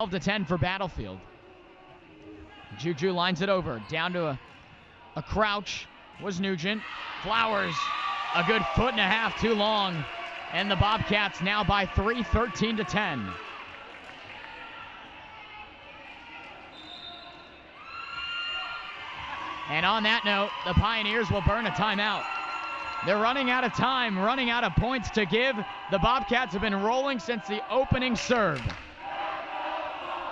12-10 for Battlefield. Juju lines it over. Down to a crouch was Nugent. Flowers, a good foot and a half too long. And the Bobcats now by 3, 13-10. And on that note, the Pioneers will burn a timeout. They're running out of time, running out of points to give. The Bobcats have been rolling since the opening serve.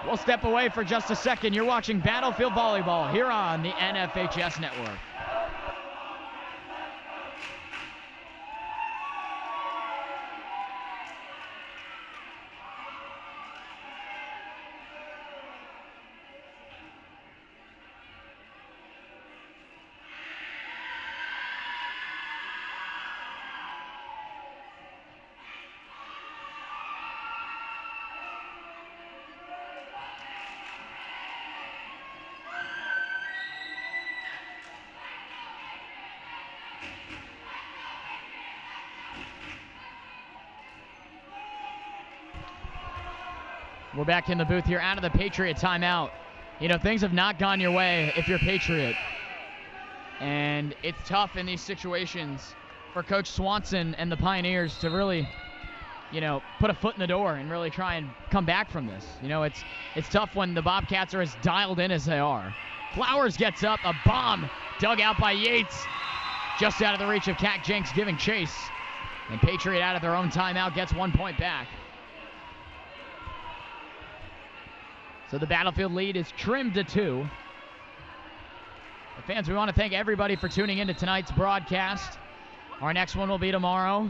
We'll step away for just a second. You're watching Battlefield Volleyball here on the NFHS Network. We're back in the booth here out of the Patriot timeout. You know, things have not gone your way if you're Patriot. And it's tough in these situations for Coach Swanson and the Pioneers to really, you know, put a foot in the door and really try and come back from this. You know, it's tough when the Bobcats are as dialed in as they are. Flowers gets up, a bomb dug out by Yates. Just out of the reach of Cat Jenks giving chase. And Patriot out of their own timeout gets 1 point back. So the Battlefield lead is trimmed to 2. Fans, we want to thank everybody for tuning into tonight's broadcast. Our next one will be tomorrow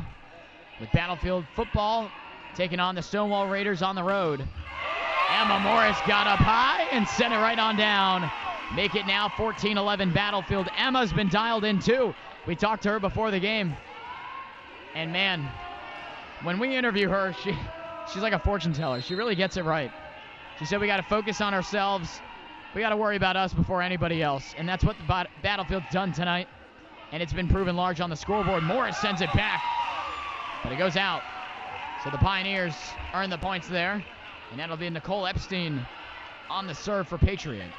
with Battlefield football taking on the Stonewall Raiders on the road. Emma Morris got up high and sent it right on down. Make it now 14-11 Battlefield. Emma's been dialed in too. We talked to her before the game. And man, when we interview her, she's like a fortune teller. She really gets it right. She said we got to focus on ourselves. We got to worry about us before anybody else. And that's what the Battlefield's done tonight. And it's been proven large on the scoreboard. Morris sends it back, but it goes out. So the Pioneers earn the points there. And that'll be Nicole Epstein on the serve for Patriot.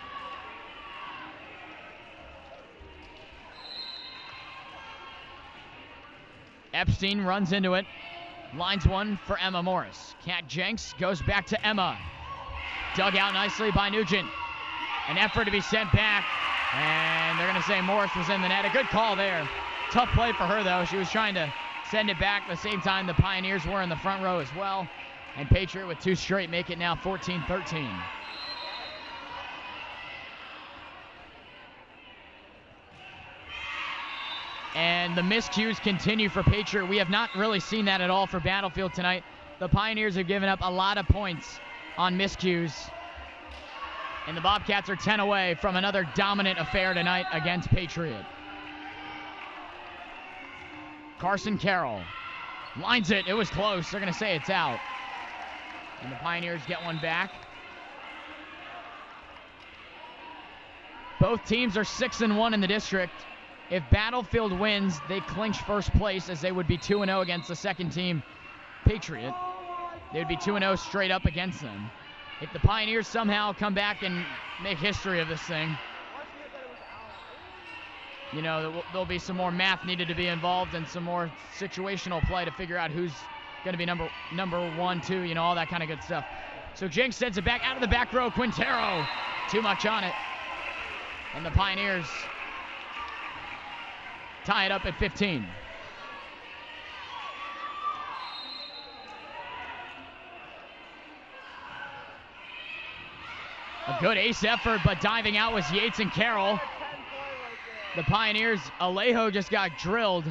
Epstein runs into it. Lines one for Emma Morris. Cat Jenks goes back to Emma. Dug out nicely by Nugent. An effort to be sent back. And they're going to say Morris was in the net. A good call there. Tough play for her, though. She was trying to send it back. At the same time, the Pioneers were in the front row as well. And Patriot with 2 straight make it now 14-13. And the miscues continue for Patriot. We have not really seen that at all for Battlefield tonight. The Pioneers have given up a lot of points on miscues. And the Bobcats are 10 away from another dominant affair tonight against Patriot. Carson Carroll lines it. It was close. They're going to say it's out. And the Pioneers get one back. Both teams are 6-1 in the district. If Battlefield wins, they clinch first place as they would be 2-0 against the second team, Patriot. They would be 2-0 straight up against them. If the Pioneers somehow come back and make history of this thing, you know, there'll be some more math needed to be involved and some more situational play to figure out who's going to be number 1, 2, you know, all that kind of good stuff. So Jenks sends it back out of the back row. Quintero, too much on it. And the Pioneers tie it up at 15. A good ace effort, but diving out was Yates and Carroll. The Pioneers, Alejo just got drilled.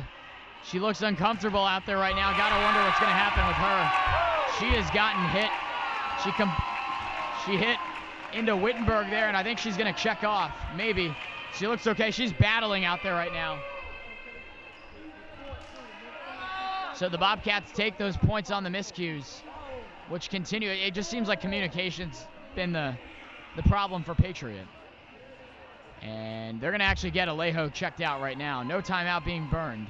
She looks uncomfortable out there right now. Gotta wonder what's gonna happen with her. She has gotten hit. She hit into Wittenberg there, and I think she's gonna check off, maybe. She looks okay. She's battling out there right now. So the Bobcats take those points on the miscues, which continue. It just seems like communication's been the problem for Patriot. And they're going to actually get Alejo checked out right now. No timeout being burned.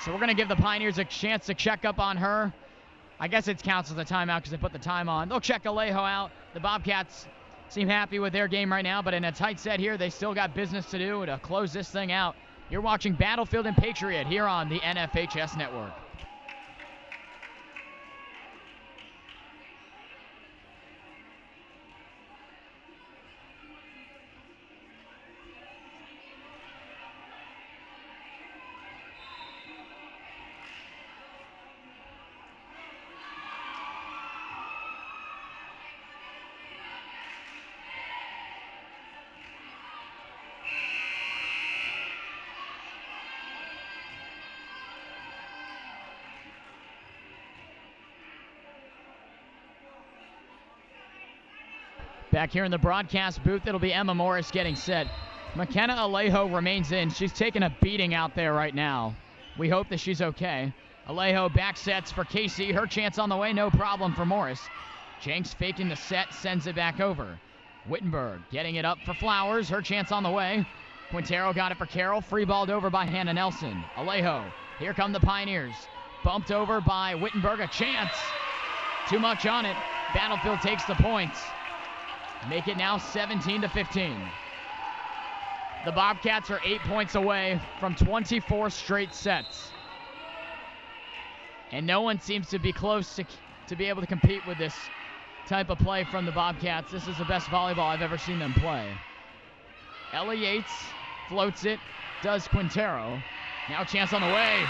So we're going to give the Pioneers a chance to check up on her. I guess it counts as a timeout because they put the time on. They'll check Alejo out. The Bobcats seem happy with their game right now, but in a tight set here, they still got business to do to close this thing out. You're watching Battlefield and Patriot here on the NFHS Network. Back here in the broadcast booth, it'll be Emma Morris getting set. McKenna Alejo remains in. She's taking a beating out there right now. We hope that she's okay. Alejo back sets for Casey. Her chance on the way, no problem for Morris. Jenks faking the set, sends it back over. Wittenberg getting it up for Flowers. Her chance on the way. Quintero got it for Carroll. Free balled over by Hannah Nelson. Alejo, here come the Pioneers. Bumped over by Wittenberg, a chance. Too much on it. Battlefield takes the points. Make it now 17-15. The Bobcats are 8 points away from 24 straight sets. And no one seems to be close to be able to compete with this type of play from the Bobcats. This is the best volleyball I've ever seen them play. Ella Yates floats it, does Quintero. Now chance on the way.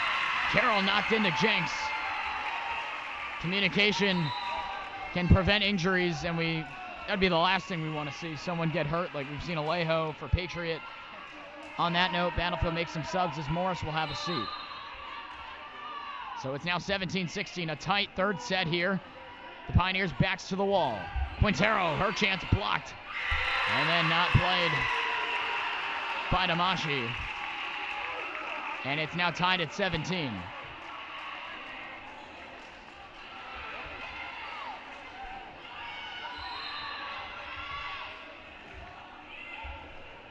Carroll knocked into Jenks. Communication can prevent injuries, and that'd be the last thing we want to see, someone get hurt like we've seen Alejo for Patriot. On that note, Battlefield makes some subs as Morris will have a seat. So it's now 17-16, a tight third set here. The Pioneers backs to the wall. Quintero, her chance blocked. And then not played by Damashi. And it's now tied at 17.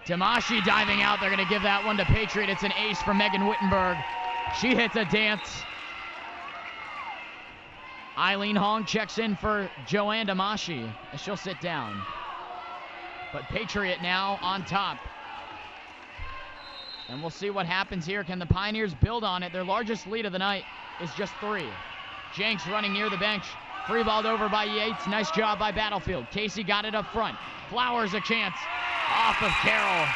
Damashi diving out. They're going to give that one to Patriot. It's an ace for Megan Wittenberg. She hits a dance. Eileen Hong checks in for Joanne Damashi as she'll sit down. But Patriot now on top. And we'll see what happens here. Can the Pioneers build on it? Their largest lead of the night is just 3. Jenks running near the bench. Free balled over by Yates. Nice job by Battlefield. Casey got it up front. Flowers a chance. Off of Carroll.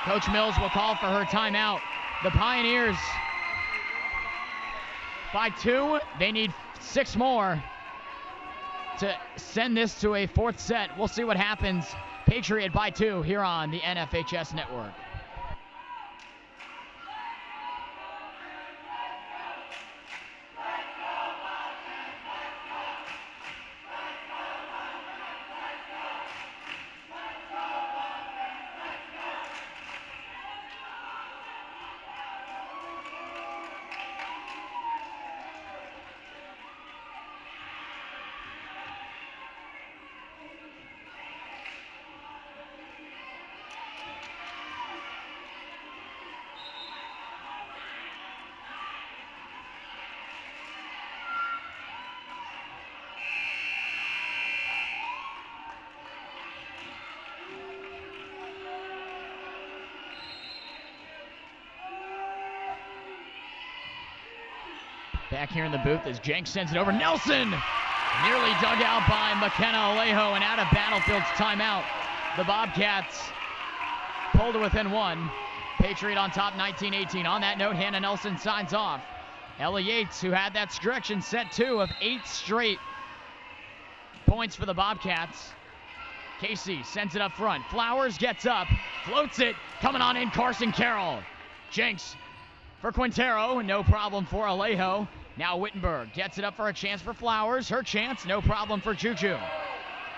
Coach Mills will call for her timeout. The Pioneers by 2. They need 6 more to send this to a 4th set. We'll see what happens. Patriot by 2 here on the NFHS Network. Back here in the booth as Jenks sends it over. Nelson! Nearly dug out by McKenna Alejo and out of Battlefield's timeout. The Bobcats pulled to within 1. Patriot on top 19-18. On that note, Hannah Nelson signs off. Ella Yates, who had that stretch in set 2 of 8 straight points for the Bobcats. Casey sends it up front. Flowers gets up, floats it. Coming on in, Carson Carroll. Jenks for Quintero, no problem for Alejo. Now Wittenberg gets it up for a chance for Flowers. Her chance, no problem for Juju.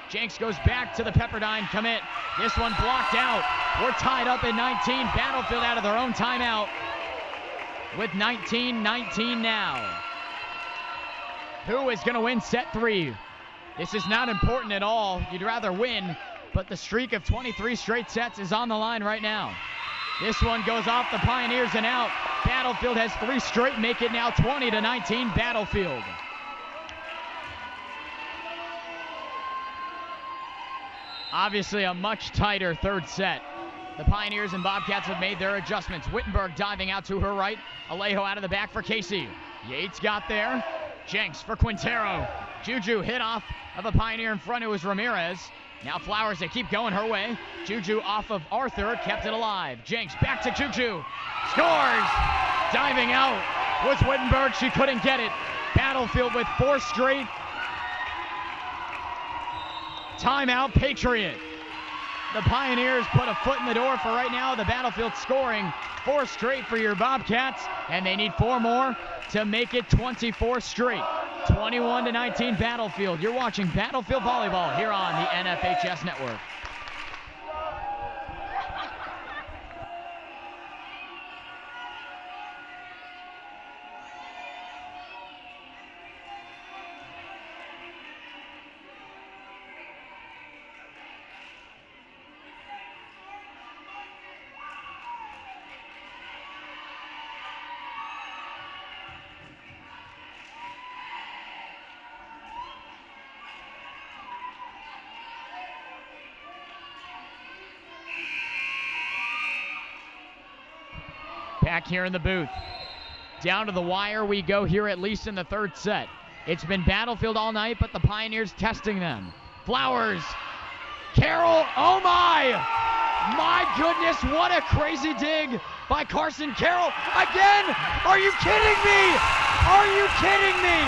Jenks goes back to the Pepperdine commit. This one blocked out. We're tied up at 19. Battlefield out of their own timeout with 19-19 now. Who is going to win set 3? This is not important at all. You'd rather win, but the streak of 23 straight sets is on the line right now. This one goes off the Pioneers and out. Battlefield has 3 straight, make it now 20-19 Battlefield. Obviously a much tighter third set. The Pioneers and Bobcats have made their adjustments. Wittenberg diving out to her right. Alejo out of the back for Casey. Yates got there. Jenks for Quintero. Juju hit off of a Pioneer in front. It was Ramirez. Now Flowers, they keep going her way. Juju off of Arthur, kept it alive. Jenks back to Juju. Scores! Diving out was Wittenberg. She couldn't get it. Battlefield with 4 straight. Timeout, Patriot. The Pioneers put a foot in the door for right now. The Battlefield scoring 4 straight for your Bobcats, and they need 4 more to make it 24 straight. 21-19 Battlefield. You're watching Battlefield Volleyball here on the NFHS Network. Back here in the booth. Down to the wire we go here, at least in the third set. It's been Battlefield all night, but the Pioneers testing them. Flowers. Carroll. Oh my! My goodness, what a crazy dig by Carson Carroll. Again! Are you kidding me? Are you kidding me?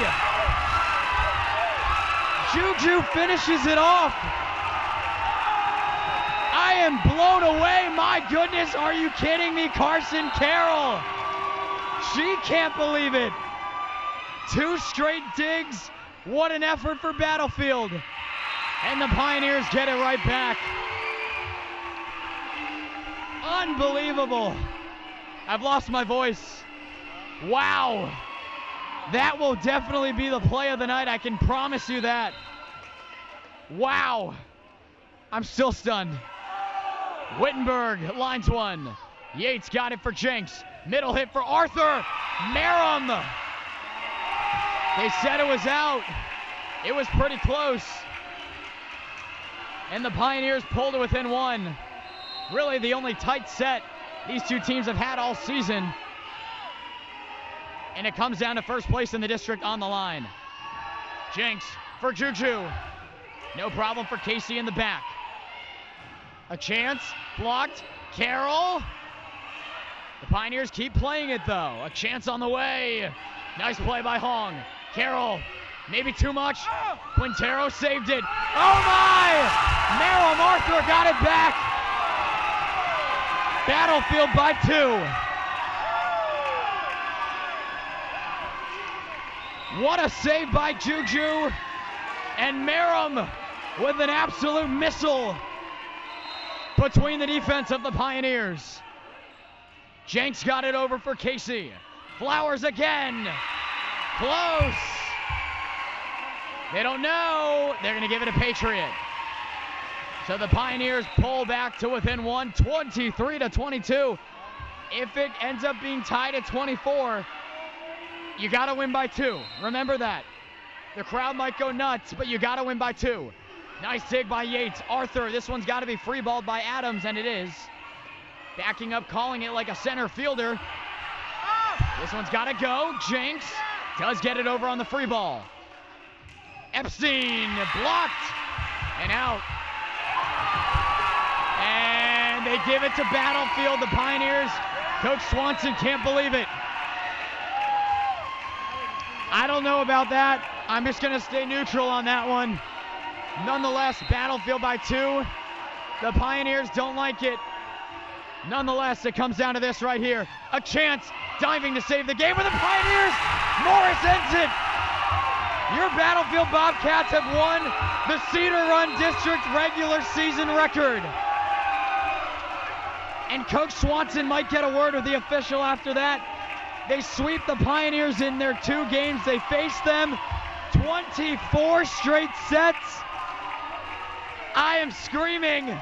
Juju finishes it off. I am blown away. My goodness, are you kidding me? Carson Carroll. She can't believe it. 2 straight digs. What an effort for Battlefield. And the Pioneers get it right back. Unbelievable. I've lost my voice. Wow. That will definitely be the play of the night. I can promise you that. Wow. I'm still stunned. Wittenberg lines one. Yates got it for Jenks. Middle hit for Arthur. Merrim. They said it was out. It was pretty close. And the Pioneers pulled it within 1. Really the only tight set these 2 teams have had all season. And it comes down to first place in the district on the line. Jenks for Juju. No problem for Casey in the back. A chance, blocked, Carroll. The Pioneers keep playing it though. A chance on the way. Nice play by Hong. Carroll, maybe too much. Quintero saved it. Oh my! Merrim Arthur got it back. Battlefield by 2. What a save by Juju. And Merrim with an absolute missile between the defense of the Pioneers. Jenks got it over for Casey. Flowers again. Close. They don't know. They're going to give it a Patriot. So the Pioneers pull back to within 1, 23-22. If it ends up being tied at 24, you got to win by 2. Remember that. The crowd might go nuts, but you got to win by 2. Nice dig by Yates. Arthur, this one's got to be free-balled by Adams, and it is. Backing up, calling it like a center fielder. This one's got to go. Jenks does get it over on the free ball. Epstein blocked and out. And they give it to Battlefield. The Pioneers, Coach Swanson can't believe it. I don't know about that. I'm just going to stay neutral on that one. Nonetheless, Battlefield by 2. The Pioneers don't like it. Nonetheless, it comes down to this right here. A chance, diving to save the game for the Pioneers. Morris ends it. Your Battlefield Bobcats have won the Cedar Run District regular season record. And Coach Swanson might get a word with the official after that. They sweep the Pioneers in their 2 games. They face them 24 straight sets. I am screaming.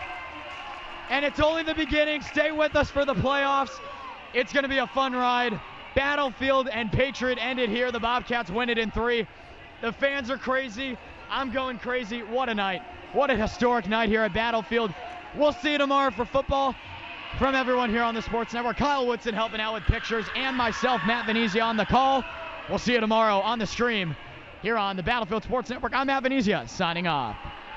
and it's only the beginning. Stay with us for the playoffs. It's going to be a fun ride. Battlefield and Patriot ended here. The Bobcats win it in 3. The fans are crazy. I'm going crazy. What a night. What a historic night here at Battlefield. We'll see you tomorrow for football. From everyone here on the Sports Network, Kyle Woodson helping out with pictures, and myself, Matt Venezia, on the call. We'll see you tomorrow on the stream here on the Battlefield Sports Network. I'm Matt Venezia, signing off.